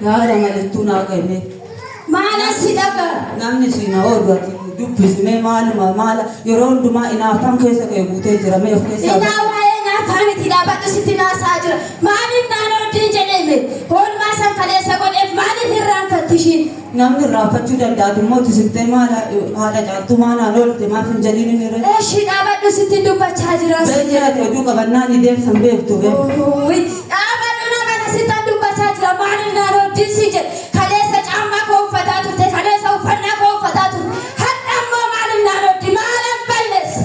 Yaada malettuun agame. Maala sidaba. Namni sina oduati dubbisne maala yeroo hundumaa inaafan keessa kee guutee jira mee of keessa. Inaawaa inaafan itti dhaabadhu sitti naasaa jira. Maaliif naannoo diin jedhame? Oolmaa san kaleessa godheef maaliif irraanfattishiin? Namni irraanfachuu danda'atu immoo tisittee maala haadha caaltuu maanaan oolte maaf hin jaliin inni irra. Eeshi dhaabadhu sitti dubbachaa jira. Beekyaati oduu qabannaan ideemsan beektu bee. Dhaabadhu nama sitti dubbachaa jira. Maaliif naannoo diin si jedhe? Kaleessa caammaa koo uffataa turte, kaleessa uffannaa koo uffataa turte. Hadha immoo maaliif naannoo diin maalan balleessa?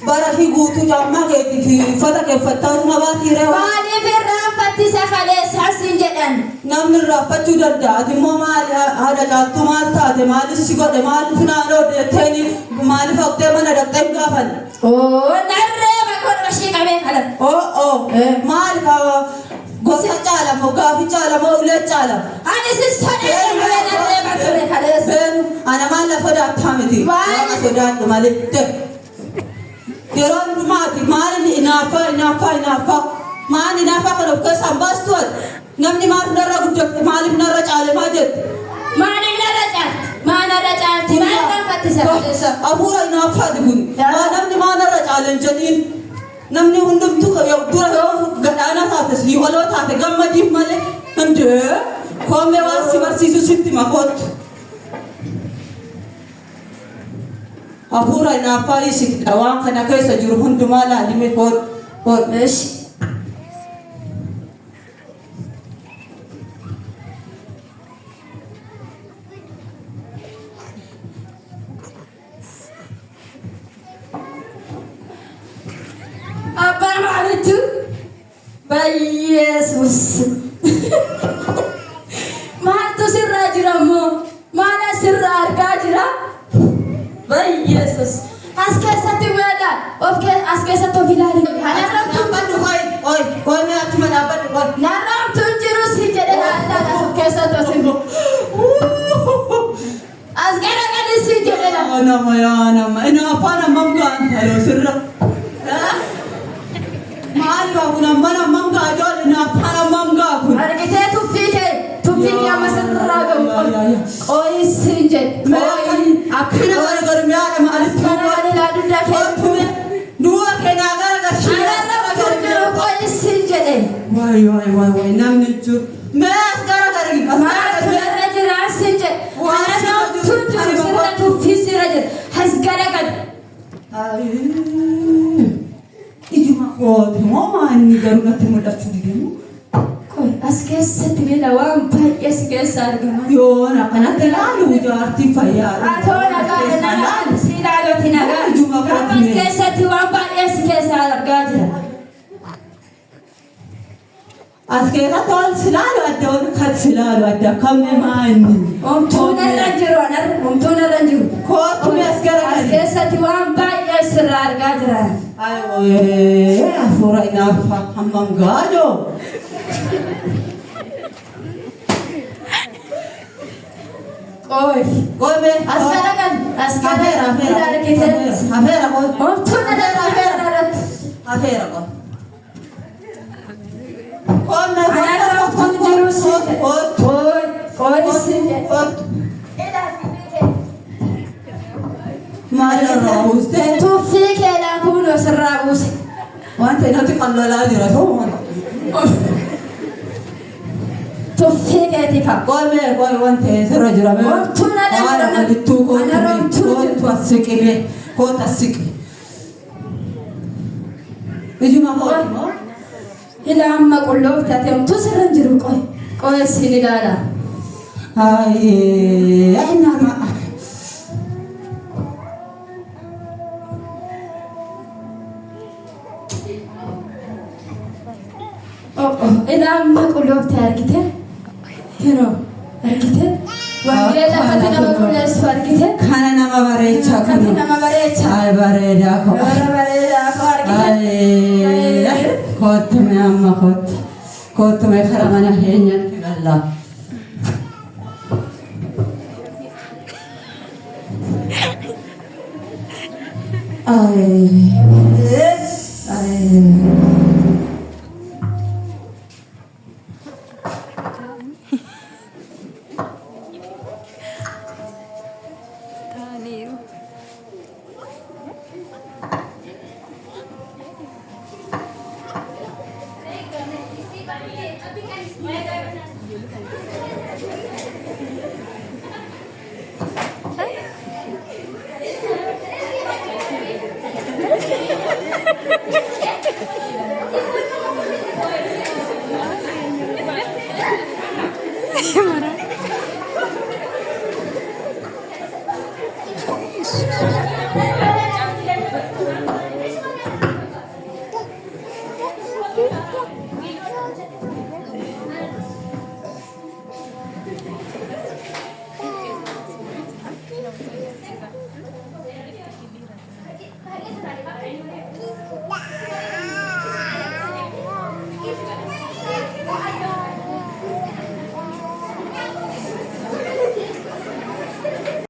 Bara fi guutuu caammaa keetii fi uffata kee uffattaa tuma baatii reewaa. Maaliif irraanfattisa kaleessaa siin jedhan? Namni irraanfachuu danda'a. Immoo maali haadha caaltuu maal taate maaliif si godhe maaliif naannoo deetteeni maaliif haqxee mana dhaqxee hin gaafan? Narree bakkoon ishee qabee kalan. Maali gosa caalamoo gaafi caalamoo ulee caalama. Ani si sodee narree bakkoon kaleessa. Ana maal lafa daattaa miti. Waaqa sodaadhu malee. Yeroo hundumaati maali inaaffaa maali inaaffaa kan of keessaan baastu namni maaliif narra guddate maaliif narra caale maa jette? Maaliif narra caalti? Maa narra caalti? Maal irraanfattisa? Afuura inaaffaati kun. Namni maa narra caale hin jedhiin. Namni hundumtuu dura yoo gadhaana taates yiwaloo taate gammadiif malee hundee koomee waan si barsiisu sitti makootu. Afuura inaaffaa isiidha waan kana keessa jiru hundumaa laalime hodheeshi. Abbaa maalitu? Yesus. Maaltu sirraa jira moo? Maal sirraa argaa jira? Yesus. As keessatti meedha? As keessatti of ilaali. Narramtuun baddu qoy mee achuma dhaabbadhu qoy. Narramtuun jiru si jedhe laallaa as keessatti of hin as garagalii si jedhe la. Yaa nama inaaffaan hammam ga'an ta'e sirra. Maal gaa kun hammam ga'a ijoollee inaaffaan hammam ga'a kun. Argitee tuffii kee amma sirraa gahu qoy si jedhe. Akkana wal garmiyaadha maaliif Kana ilaaludha kee. du'a keenyaa garagalchii. Narramtuun jiru qoy si jedhe. Waay namni jiru. Mee as garagarii. Maaltu irra jira si jedhe. Narramtuun jiru sirra tuffii sirra jira. As garagal. Ijuma kooti moo maanni garuu natti mul'achuu dideemu? As keessatti meedha waan baay'ee si keessa argama. Yoon akkanatti ilaalu jaartii fayyaa. Atoona gaa'ela si ilaaluuti nagaa. As keessatti waan baay'ee si keessa argaa jira. As keessatti waan silaalu adda waan kan silaalu adda kamee maanni. Omtuun irra jiru. Kootu as garagali. As keessatti waan baay'ee sirraa argaa jira. Afuura inaaffaa hammam gaadoo. Qoy mee as garagal. Hafeera qoy. Omtuun irra afeera tuffii keedhaa kunuun sirraa buuse. wanta inatti qallalaa jira ta'uu tuffii keetii qaba. Qoy wanta sirra jira. Wantu na dhabdha. Malittuu kootu asiqime kootu asiqi. Ijuma kooti moo? Ila amma qulloof taate homtuu sirra hin jiru qoy siin ilaala. Ay nama. Ila amma qulloof taate argite? Yeroo argite? Wangeela kati nama qulleessu argite? Kana nama bareechaa kati nama bareechaa. Ay bareedaa koo. Bareedaa koo argite? Kootu mee amma kootu mee karaa mana keenyatti gallaa.